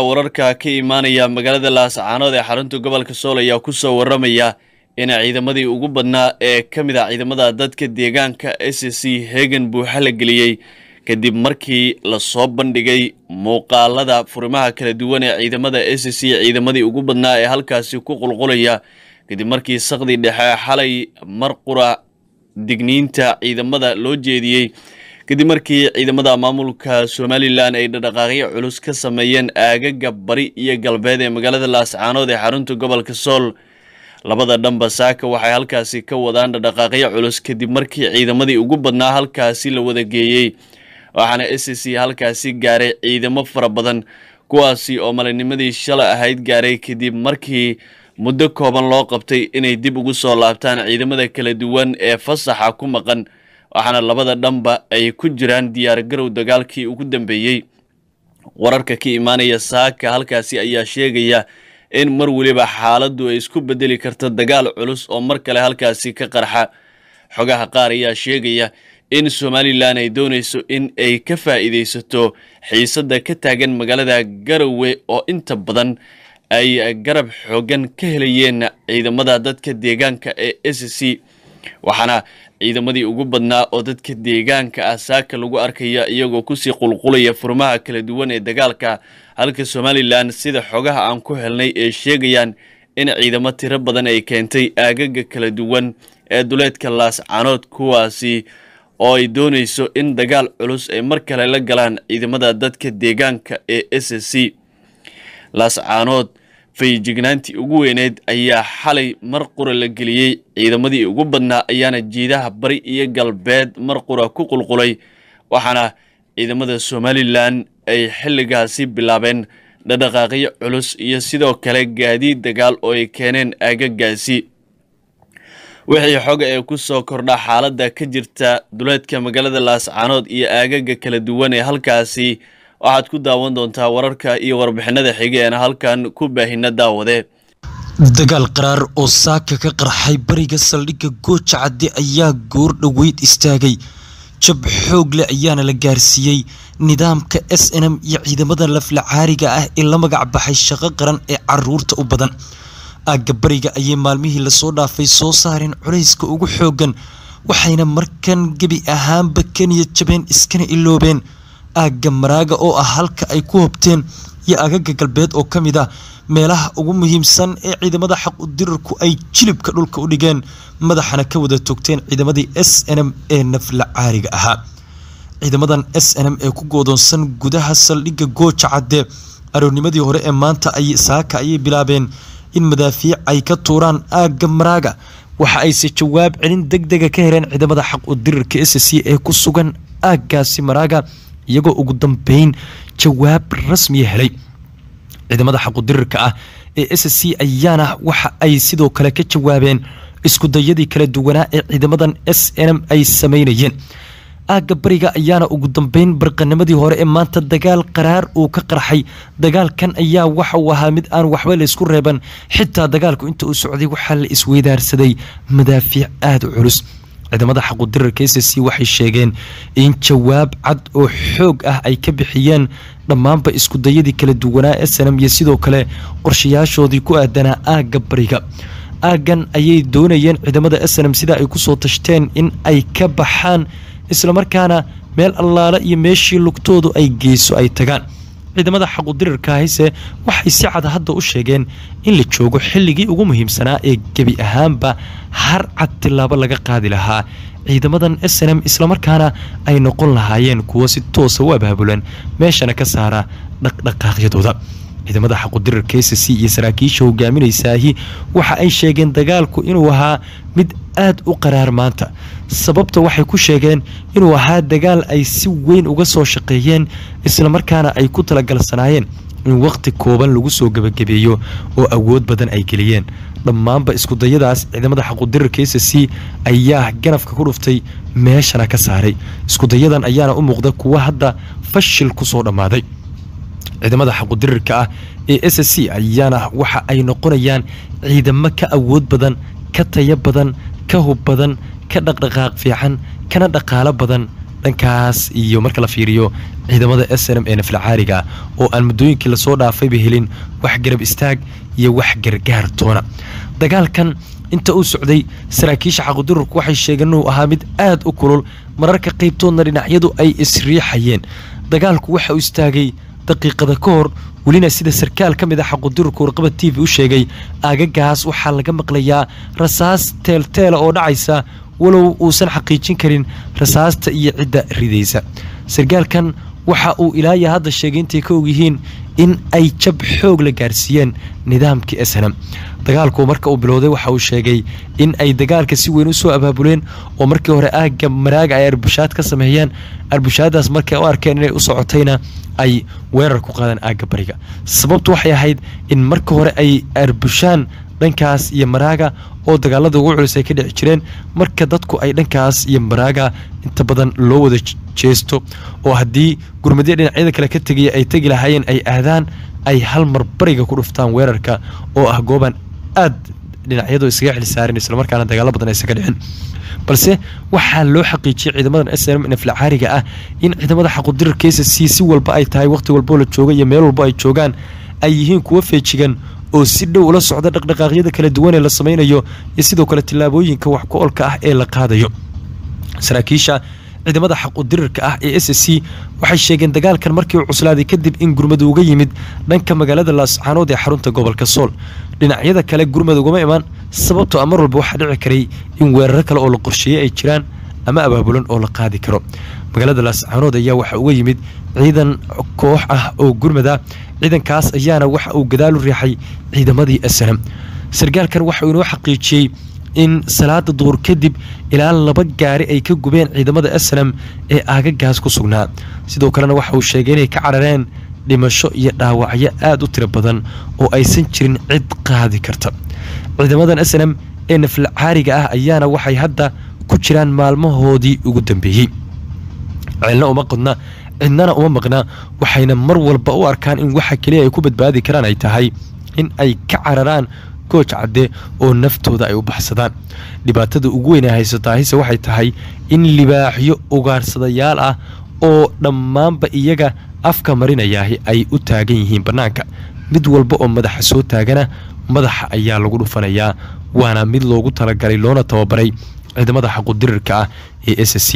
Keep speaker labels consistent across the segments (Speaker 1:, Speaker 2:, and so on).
Speaker 1: wararka ka imaanaya magaalada Laascaanood ee xarunta gobolka Sool ayaa ku soo waramaya in ciidamadii ugu badnaa ee kamid ah ciidamada dadka deegaanka SSC Hagen buuxa la geliyay kadib markii la soo bandhigay muuqaalada furimaha kala duwan ee ciidamada SSC ciidamadii ugu badnaa ee halkaasi ku qulqulaya kadib markii saqdi dhexe xalay marqura digniinta ciidamada loo jeediyay kadib markii ciidamada maamulka Somaliland ay dhaqaaqyo culus ka sameeyeen aagaga bari iyo galbeed ee magaalada Laascaanood ee xarunta gobolka Sool labada dhanba saaka waxay halkaasi ka wadaan dhaqaaqyo culus kadib markii ciidamadii ugu badnaa halkaasi la wada geeyay waxaana SSC halkaasi gaaray ciidamo fara badan kuwaasi oo malinimadii shalay ahayd gaaray kadib markii muddo kooban loo qabtay inay dib ugu soo laabtaan ciidamada kala duwan ee fasaxa ku maqan waxaana labada dhanba ay ku jiraan diyaar garow dagaalkii ugu dambeeyay wararka ka imaanaya saaka halkaasi ayaa sheegaya in mar waliba xaaladdu ay isku bedeli karto dagaal culus oo mar kale halkaasi ka qarxa xogaha qaar ayaa sheegaya in Somaliland ay doonayso in ay ka faa'iideysato xiisadda ka taagan magaalada Garowe oo inta badan ay garab xooggan ka helayeen ciidamada dadka deegaanka ee SSC waxaana ciidamadii ugu badnaa oo dadka deegaanka ah saaka lagu arkaya iyagoo ku sii qulqulaya furmaha kala duwan ee dagaalka halka Somaliland sida xogaha aan ku helnay ee sheegayaan in ciidamo tiro badan ay keentay aagaga kala duwan ee duleedka Laascaanood kuwaasi oo ay doonayso in dagaal culus ay mar kale la galaan ciidamada dadka deegaanka ee SSC Laascaanood feejignaantii ugu weyneed ayaa xalay mar qura la geliyay ciidamadii ugu badnaa ayaana jiidaha bari iyo galbeed mar qura ku qulqulay waxaana ciidamada Somaliland ay xilligaasi bilaabeen dhaqaaqyo culus iyo sidoo kale gaadiid dagaal oo ay keeneen aagagaasi wixii xoga ee ku soo kordha xaaladda ka jirta duleedka magaalada Laascaanood iyo aagaga kala duwan ee halkaasi waxaad ku daawan doontaa wararka iyo warbixinada xiga ee halkan ku baahina daawade
Speaker 2: dagaal qaraar oo saaka ka qarxay bariga saldhigga Gooja Cadde ayaa goor dhaweyd istaagay jab xoog leh ayaana la gaarsiiyay nidaamka SNM iyo ciidamada laflacaariga ah ee la magac baxay shaqo qaran ee caruurta u badan aaga bariga ayay maalmihii la soo dhaafay soo saareen culayska ugu xoogan waxayna markan gabi ahaanba Kenya jabeen iskana iloobeen aaga maraaga oo ah halka ay ku hobteen iyo aagaga galbeed oo kamid ah meelaha ugu muhiimsan ee ciidamada xaq u dirarku ay jilibka dhulka u dhigeen madaxana ka wada toogteen ciidamadii SNM ee nafla caariga ahaa ciidamadan SNM ee ku go'doonsan gudaha saldhigga Gooja Cadde aroornimadii hore ee maanta ay saaka ay bilaabeen in madaafiic ay ka tuuraan aaga maraaga waxa ay si jawaab celin degdeg ah ka heleen ciidamada xaq u dirarka SSC ee ku sugan aagaasi maraaga iyagoo ugu dambeyn jawaab rasmi helay ciidamada xaq u dirarka ah ee SSC ayaana waxa ay sidoo kale ka jawaabeen isku dayadii kala duwanaa ee ciidamadan SNM ay sameynayeen aaga bariga ayaana ugu dambeyn barqanimadii hore ee maanta dagaal qaraar uu ka qarxay dagaalkan ayaa waxa uu ahaa mid aan waxba la isku reeban xitaa dagaalku inta uu socday waxa la isweydaarsaday madaafiic aad u culus ciidamada xaq u dirarka SSC waxay sheegeen in jawaab cad oo xoog ah ay ka bixiyeen dhammaanba isku dayadii kala duwanaa SNM iyo sidoo kale qorshayaashoodii ku aadanaa aaga bariga aagan ayay doonayeen ciidamada SNM sida ay ku soo tashteen in ay ka baxaan isla markaana meel allaala iyo meeshii lugtoodu ay geyso ay tagaan ciidamada xaq u dirarka hayse waxay si cad hadda u sheegeen in la joogo xilligii ugu muhiimsanaa ee gabi ahaanba har cad tilaabo laga qaadi lahaa ciidamadan SNM isla markaana ay noqon lahaayeen kuwa si toos ah u abaabulan meeshana ka saara dhaqdhaqaaqyadooda ciidamada xaq u dirarka SSC iyo saraakiisha hogaaminaysaahii waxa ay sheegeen dagaalku inuu ahaa mid aad u qaraar maanta sababta waxay ku sheegeen inuu ahaa dagaal ay si weyn uga soo shaqeeyeen isla markaana ay ku talagalsanaayeen in waqti kooban lagu soo gabagabeeyo oo awood badan ay geliyeen dhammaanba isku dayadaas ciidamada xaq u dirarka SSC ayaa ganafka ku dhuftay meeshana ka saaray isku dayadan ayaana u muuqda kuwa hadda fashil ku soo dhamaaday ciidamada xaq u dirarka ah ee SSC ayaana waxa ay noqonayaan ciidamo ka awood badan ka tayo badan ka hub badan ka dhaqdhaqaaq fiican kana dhaqaale badan dhankaas iyo marka la fiiriyo ciidamada SNM ee naflacaariga oo aan muddooyinkii la soo dhaafay helin wax garab istaag iyo wax gargaar toona dagaalkan inta uu socday saraakiisha xaqudurku waxay sheegeen inuu ahaa mid aad u kulul mararka qaybtoodna dhinacyadu ay isriixayeen dagaalku waxa uu istaagay daqiiqada ka hor welina sida sarkaal ka mid ah xaqudurku warqaba TV u sheegay aagagaas waxaa laga maqlayaa rasaas teelteela oo dhacaysa walow uusan xaqiijin karin rasaasta iyo cidda ridaysa sarkaalkan waxa uu ilaa hadda sheegay intay ka og yihiin in ay jab xoog la gaarsiiyeen nidaamkii SNM dagaalku marka uu bilowday waxa uu sheegay in ay dagaalka si weyn u soo abaabuleen oo markii hore aaga maraaga ay arbushaad ka sameeyeen arbushaadaas markay u arkeen inay u socotayna ay weerar ku qaadeen aaga bariga sababtu waxay ahayd in markii hore ay arbushaan dhankaas iyo maraaga oo dagaalada ugu culus ay ka dhici jireen marka dadku ay dhankaas iyo maraaga inta badan loo wada jeesto oo haddii gurmadyo dhinacyada kale ka tegaya ay tegi lahaayeen ay aadaan ay hal mar bariga ku dhuftaan weerarka oo ah gooban aad dhinacyadu isaga xil saarin isla markaana dagaalo badan ay isaga dhicin balse waxaa loo xaqiijiyay ciidamadan SNM naflacaariga ah in ciidamada xaqudirkiisa si walba ay tahay waqti walba la joogo iyo meel walba ay joogaan ay yihiin kuwa feejigan oo si dhow ula socda dhaqdhaqaaqyada kala duwan ee la sameeyo iyo sidoo kale tilaabooyinka wax ku olka ah ee la qaadayo saraakiisha ciidamada xaq u dirirka ah ee SSC waxay sheegeen dagaalkan markii uu cuslaaday kadib in gurmadu uga yimid dhanka magaalada Laascaanood ee xarunta gobolka Sool dhinacyada kale gurmadu uga iman sababtoo amar walba waxa dhici karay in weerar kale oo la qorsheeyay ay jiraan ama abaabulan oo la qaadi karo magaalada Laascaanood ayaa waxa uga yimid ciidan koox ah oo gurmada ciidankaas ayaana waxa uu gadaal u riixay ciidamadii SNM sargaalkan waxa uu inoo xaqiijiyay in salaada duhur kadib ilaa 2 gaari ay ka gubeen ciidamada SNM ee aagagaas ku sugnaa sidoo kalena waxa uu sheegay inay ka carareen dhimasho iyo dhaawacyo aad u tiro badan oo aysan jirin cid qaadi karta ciidamadan SNM ee naflacaariga ah ayaana waxay hadda ku jiraan maalmahoodii ugu dambeeyay cilna uma qodna cidnana uma maqna waxayna mar walba u arkaan in waxa kaliya ay ku badbaadi karaan ay tahay in ay ka cararaan gooc cadde oo naftooda ay u baxsadaan dhibaatada ugu weyn ee haysataahise waxay tahay in libaaxyo ugaarsadayaal ah oo dhammaanba iyaga afka marinayaahi ay u taagan yihiin bannaanka mid walba oo madaxa soo taagana madaxa ayaa lagu dhufanayaa waana mid loogu talagalay loona tababaray ciidamada xaqudirirka ah ee SSC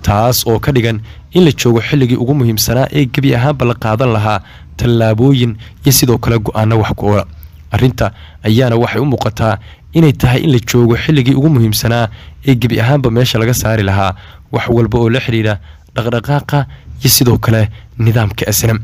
Speaker 2: taas oo ka dhigan in la joogo xilligii ugu muhiimsanaa ee gebi ahaanba la qaadan lahaa tallaabooyin iyo sidoo kale go'aano wax ku oola arrinta ayaana waxay u muuqataa inay tahay in la joogo xilligii ugu muhiimsanaa ee gebi ahaanba meesha laga saari lahaa wax walba oo la xiriira dhaqdhaqaaqa iyo sidoo kale nidaamka SNM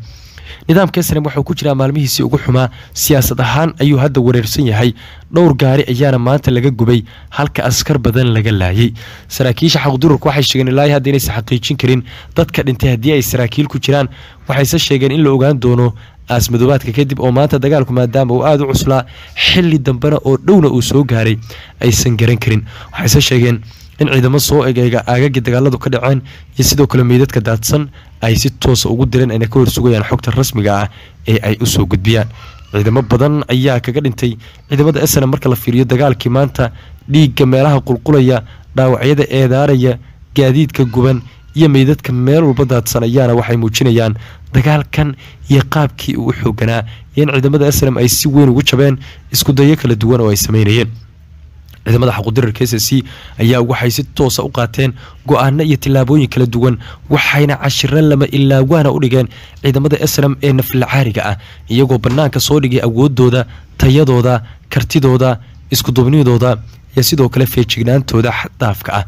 Speaker 2: wuxuu ku jiraa maalmihiisii ugu xumaa siyaasad ahaan ayuu hadda wareersan yahay dhowr gaari ayaana maanta laga gubay halka askar badan laga laayay saraakiisha xaqdururku waxay sheegeen ilaa hadda inaysan xaqiijin karin dadka dhintay haddii ay saraakiil ku jiraan waxayse sheegeen in la ogaan doono aasmadoobaadka kadib oo maanta dagaalku maadaama uu aad u cuslaa xilli dambena oo dhowna uu soo gaaray aysan garan karin waxayse sheegeen in ciidamo soo egeega aagagii dagaaladu ka dhaceen iyo sidoo kale meydadka daadsan ay si toosa ugu direen inay ka horsugayaan xogta rasmiga ah ee ay u soo gudbiyaan ciidamo badan ayaa kaga dhintay ciidamada SNM marka la fiiriyo dagaalkii maanta dhiigga meelaha qulqulaya dhaawacyada eedaaraya gaadiidka guban iyo meydadka meel walba daadsan ayaana waxay muujinayaan dagaalkan iyo qaabkii uu xooganaa in ciidamada SNM ay si weyn ugu jabeen isku dayo kala duwan oo ay sameeyeen ciidamada xaqudirka SSC ayaa waxay si toos ah u qaateen go'aano iyo tilaabooyin kala duwan waxayna cashiro lama ilaa waana u dhigeen ciidamada SNM ee naflacaariga ah iyagoo banaanka soo dhigay awoodooda tayadooda kartidooda isku duubnidooda iyo sidoo kale feejignaantooda xadaafka ah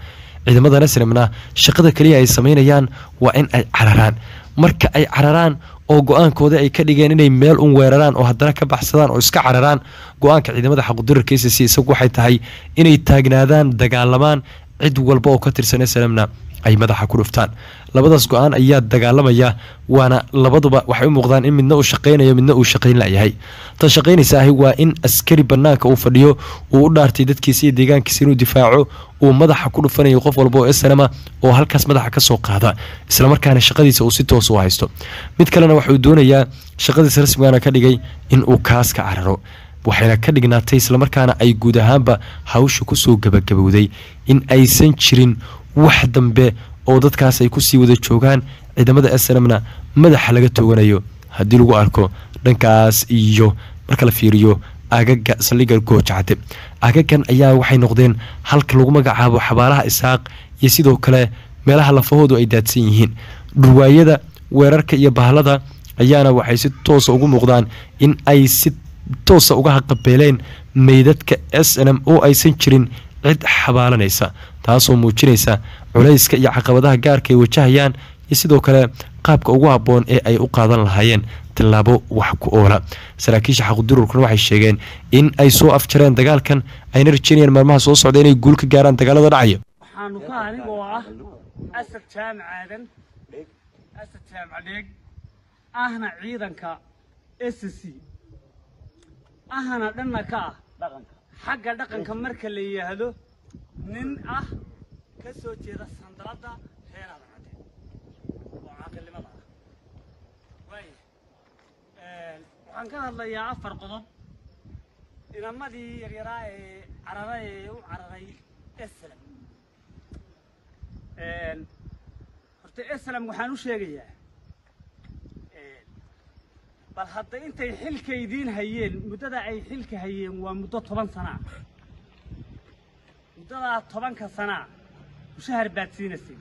Speaker 2: ciidamada SNMna shaqada kaliya ay sameynayaan waa in ay cararaan marka ay cararaan oo go'aankooda ay ka dhigeen inay meel un weeraraan oo haddana ka baxsadaan oo iska cararaan go'aanka ciidamada xaqudirka SSC isagu waxay tahay inay taagnaadaan dagaalamaan cid walba oo ka tirsan SNMna ay madaxa ku dhuftaan labadaas go'aan ayaa dagaalamaya waana labaduba waxay u muuqdaan in midna uu shaqeynayo midna uu shaqeyn laayahay tan shaqeynaysa waa in askari banaanka uu fadhiyo uu u dhaartay dadkiisa iyo deegaankiisa inuu difaaco uu madaxa ku dhufanayo qof walba oo SNM oo halkaas madaxa ka soo qaada isla markaana shaqadiisa uu si toos u haysto mid kalena wuxuu doonayaa shaqadiisa rasmiga ka dhigay in uu kaas ka cararo waxayna ka dhignaatay isla markaana ay guud ahaanba hawsha ku soo gabagabowday in aysan jirin wax dambe oo dadkaas ay kusii wada joogaan ciidamada SNMna madaxa laga tooganayo haddii lagu arko dhankaas iyo marka la fiiriyo aagaga saldhigga Gooja Cadde. Aagagan ayaa waxay noqdeen halka lagu magacaabo xabaalaha Isaaq iyo sidoo kale meelaha lafahoodu ay daadsan yihiin. Dhurwaayada weerarka iyo bahlada ayaana waxay si toos ugu muuqdaan in ay si toos uga qabeeleen meydadka SNM oo aysan jirin cid xabaalanaysa, taasoo muujinaysa culayska iyo caqabadaha gaarka ay wajahayaan iyo sidoo kale qaabka ugu habboon ee ay u qaadan lahaayeen tilaabo wax ku oola. Saraakiisha xaqu-dururkuna waxay sheegeen in ay soo afjareen dagaalkan ayna rajeynayaan maalmaha soo socda inay guul ka gaaraan dagaalada dhacaya.
Speaker 3: waxaanu ka anigoo ah asad jaamacaadan asad jaamacdeeg ahna ciidanka SSC ahna dhanna ka ah xagga dhaqanka marka la yiraahdo nin ah ka soo jeeda sandalada heerada cadde oo aqalnimada waxaan ka hadlayaa 4 qodob inamadii yaryaraa ee cararay u cararay SLM horta SLM waxaan u sheegayaa bal hadda intay xilka idin hayeen muddada ay xilka hayeen waa muddo 10 sano muddada 10 sano mushahar baad siinayeen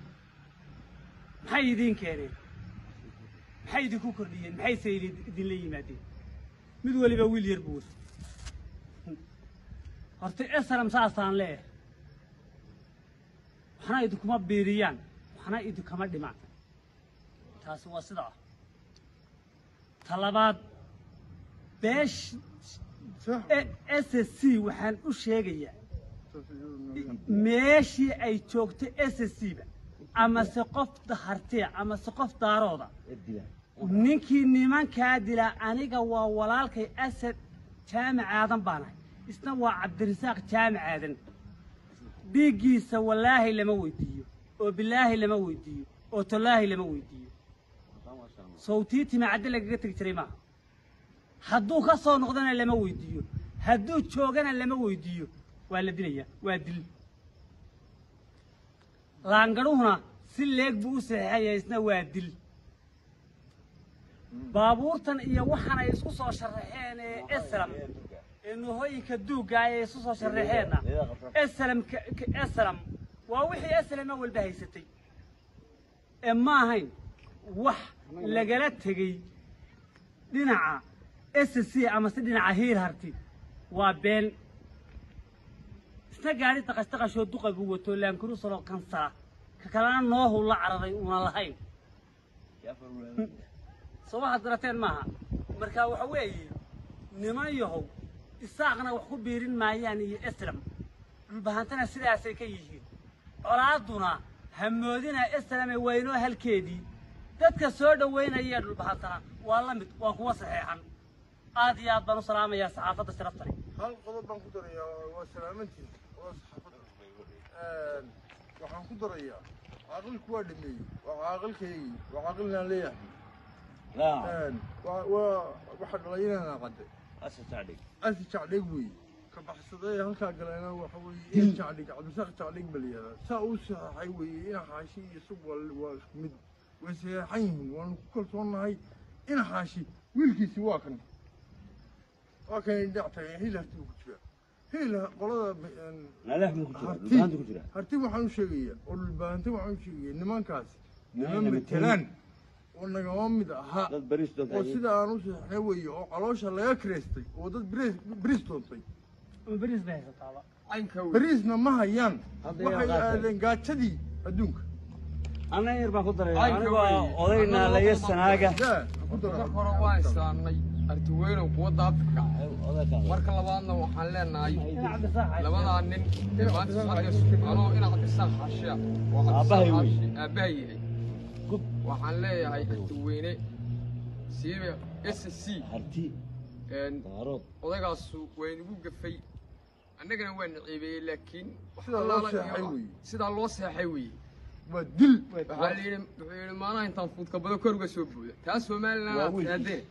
Speaker 3: maxay idin keeneen maxay idinku kordhiyeen maxay idin la yimaadeen mid waliba wiil yar buu horta SLM saasaan leeyahay waxna idinkuma beeriyaan waxna idinkama dhimaan taasi waa sidaa talabaad beesh SSC waxaan u sheegayaa meeshii ay joogto SSC ba ama se qof dahartiya ama se qof daarooda ninkii nimankaa dila aniga waa walaalkay asad jaamacaadan baanahay isna waa cabdirasaaq jaamacaadan dhiiggiisa wallaahi lama weydiiyo oo bilaahi lama weydiiyo oo tallaahi lama weydiiyo sawtiiti macadda lagaga tagi jiray maaha hadduu ka soo noqdana lama weydiiyo hadduu joogana lama weydiiyo waa la dilayaa waa dil laangaruhuna si leeg buu u saxeexaya isna waa dil baabuurtan iyo waxaan ay isku soo sharaxeen ee SLM ee nuhooyinka duuga ay isku soo sharaxeenna SLM waa wixii SLM walba haysatay ee ma ahayn wax lagala tagay dhinaca SSC ama si dhinaca hiir harti waa been isna gaari taqashoo duqa buu wato laankuru soo kansara ka kalena noohu la cararay una lahayn soo waxa darateen maaha marka waxa weeye niman yahow isaaqna wax ku biirin maayaan iyo SLM dhulbahantana sidaasay ka yihiin colaaduna hamoodina SLM ay weyno halkeedii dadka soo dhaweynaya dhulbahantana waa la mid waa kuwa saxeexan aad iyo aad baan u salaamayaa saxaafadda sharafta leh
Speaker 4: hal qodob baan ku darayaa waa salaamantii waa saxaafadda waxaan ku darayaa aqalku waa dhameeyey waa aqalkeygii waa aqalna leeyahay waxa dhalayna qade asad jacdhig wey ka baxsaday halka galana waxa weeye in jacdhig cabdisaq jacdhig baliyada saa uu saxay weeye in xaashi iyo subwal waa mid وسيحين ونقول صنعي إن حاشي ويلكيسي واكن يدعتها هي لا تكتب هي لا قلنا
Speaker 5: لا كتير
Speaker 4: هرتي وحنو شقية والبنتي وحنو شقية نمان كاس نمان متلان ونا قوام ده ها وسيدا أنوس حوي وعلاش الله يكرستي وده بريستونتي
Speaker 3: بريز بهذا طبعا
Speaker 4: بريزنا ما هيان ما هي قاتدي أدونك
Speaker 5: أنا يربح خضرة أنا أضينا لي السناجة
Speaker 6: كورة وايساني أرتوين وقوة أفريقيا مركل لبعضنا وحلنا لبعض عنن لبعض أنا إنا عبد الساق حشيا أباهي وحلنا هاي أرتوين سيب SSC أضيق السوق وين يبقى في أنا كنا وين عيبي لكن سيدا الله سيحوي
Speaker 4: ودل
Speaker 6: وحالي ما أنا إنت نفوت قبل كورة سوبر تاسو مالنا هذين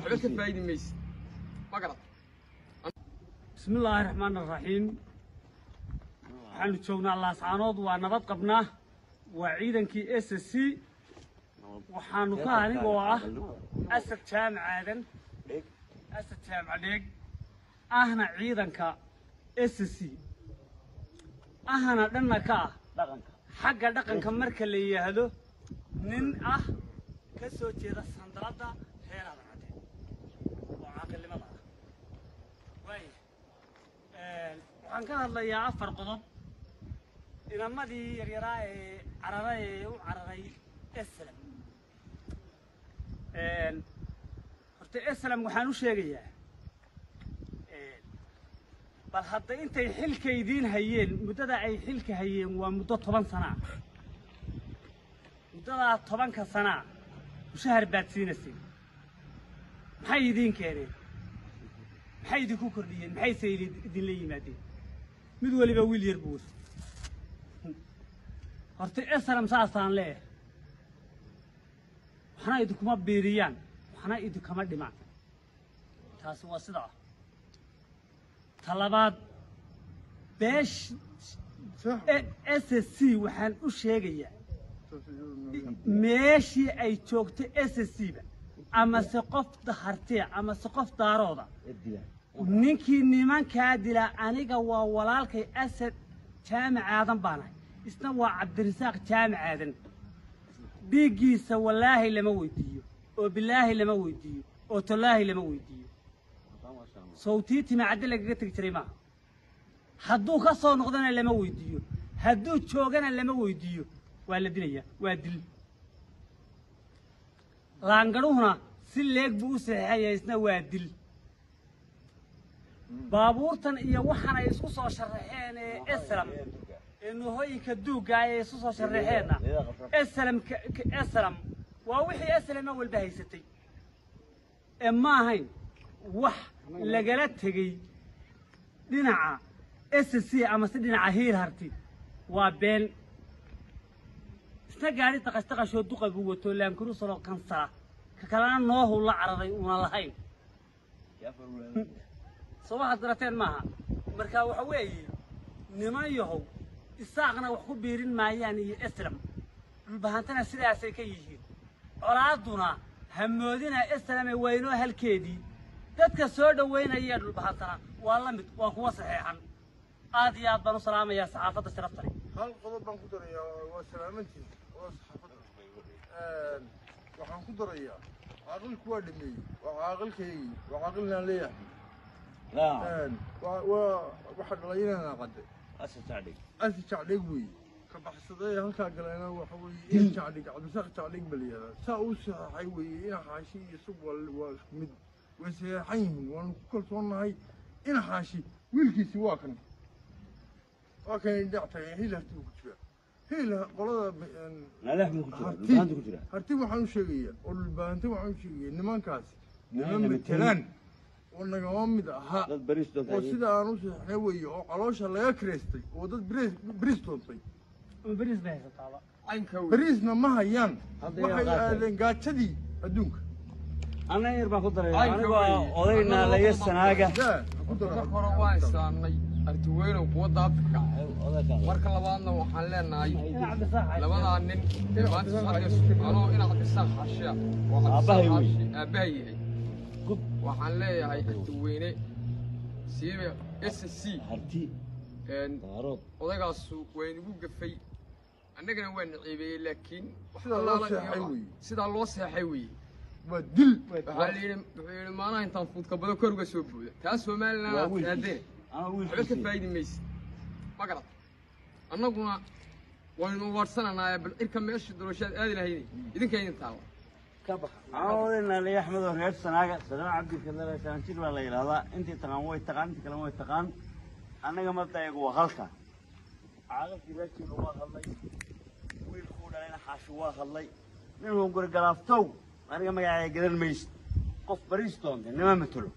Speaker 6: حبيت فايد ميس ما قرأت
Speaker 3: بسم الله الرحمن الرحيم حنو تشوفنا الله سبحانه ونبض قبنا وعيدنكي SSC waxaanu ka anigoo ah asad jaamacadan asad jaamacadeeg ahna ciidanka SSC ahna dhanna ka ah xagga dhaqanka marka la yiraahdo nin ah ka soo jeeda sandaladda heerada cadde oo caaqilnimada ah waxaan ka hadlayaa 4 qodob inamadii yaryaraa ee cararay u cararay SLM horta SLM waxaan u sheegayaa bal hadda intay xilka idiin hayeen muddada ay xilka hayeen waa muddo 10 sano muddada 10 sano mushahar baad siinayeen maxay idiin keeneen maxay idinku kordhiyeen maxay idin la yimaadeen mid waliba wiil yar buu horta SLM saasaan leeyahay waxna idinkuma biiriyaan waxna idinkama dhimaan taas waa sidaa talabaad beesh SSC waxaan u sheegayaa meeshii ay joogto SSC ba ama se qof dahartee ama se qof daarooda ninkii nimankaa dila aniga waa walaalkay asad jaamacaadan baanahay isna waa cabdirasaaq jaamacaadan dhiiggiisa wallaahi lama weydiiyo oo bilaahi lama weydiiyo oo tallaahi lama weydiiyo sawtii timacadde lagaga tegi jiray maaha hadduu ka soo noqdana lama weydiiyo hadduu joogana lama weydiiyo waa la dilayaa waa dil laangadhuhuna si leeg buu u saxeexaya isna waa dil baabuurtan iyo waxaan ay isku soo sharaxeen ee SLM ee nuhooyinka duuga ay isku soo sharaxeenna SLM waa wixii SLM walba haysatay ee ma ahayn wax lagala tegay dhinaca SSC ama si dhinaca hiir harti waa been isna gaari taqashoo duqa buu wato laankuru soo kansara ka kalena noohu la cararay una lahayn soo waxa darateen maaha marka waxa weeye niman yahow isaaqna wax ku biirin maayaan iyo SLM dhulbahantana sidaasay ka yihiin colaaduna hamoodina SLM weynoo halkeedii dadka soo dhaweynaya dhulbahantana waa la mid waa kuwa saxeexan aad iyo aad baan u salaamayaa saxaafadda sharafta leh
Speaker 4: hal qodob baan ku darayaa waa salaamantii waa saxaafadda waxaan ku darayaa caaqilku waa dhameeyey waa caaqilkaygii waa caaqilnaan leeyahay waxa dhalay inaan qadday asi jacdhig weeye ka baxsaday halkaa galeena waxa weeye in jacdhig cabdisaaq jacdhig baa la yihahdaa saa uu saxaxay weeye ina xaashi iyo sug waa isku mid way saxeexan yihiin waanu ku kalsoonnahay ina xaashi wiilkiisi waa kan dhinac tagay hiil harti buu ku jiraa hiil qolada harti waxaan u sheegayaa oo dhulbaahanta waxaan u sheegayaa nimankaasi niman matelaan oo nagama mid ahaa oo sida aan u saxeexnay weeye oo caloosha laga kireystay oo dad bariis doontay bariisna ma hayaan waxay aadeen gaajadii adduunka
Speaker 5: أنا يربح قدرة أنا أضينا لي السناجة
Speaker 6: hore waa islaamnay artiweyno quwadda Afrika marka labaadna waxaan leenahay labadaa nin maanta anoo ina cabdisaaq xashiya oo aabahay yahay waxaan leeyahay artiweyne siiba SSC odaygaas way nagu gafay annagana waa naciibeeyey laakiin sidaa loo seexay weeye
Speaker 4: ودل
Speaker 6: وحالي ما أنا إنت فوت كبده كرجة سوبوده تاس فمالنا هذين حبك فايد ميس ما قرأت أنا قلنا ونورسنا أنا إركم ماشي دروشات هذه الهيني إذن كاين تاوا
Speaker 5: كبح عاودنا لي أحمد وريت سناجة سلام عبد الكذا سانتير ولا يلا أنت تقاموي تقام تكلموي تقام أنا قمت يقوى خلقة عارف إذا كانوا ما خلي ويلخون علينا حشوا خلي منهم قر قرافتو أنا ما قاعد يقدر ميست قف بريستون إنما مثله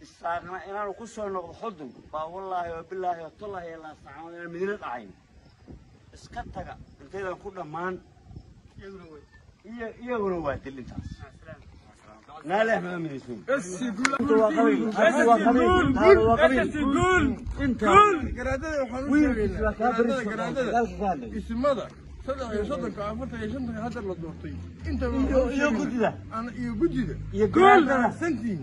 Speaker 5: الساعة أنا لو كسر نقض حدهم والله وبالله والله يلا ساعة من المدينة العين اسكتك أنت إذا كنا مان يقولوا واحد اللي تاس نالي احمد من يسوي
Speaker 4: بس يقول
Speaker 5: انت وقبيل انت
Speaker 4: قرادة اسم ماذا؟ صدق عفرت يا شنطة هذا اللي ضغطي انت
Speaker 5: يا قدي ده
Speaker 4: انا يا قدي ده
Speaker 5: يقول
Speaker 4: احسنتي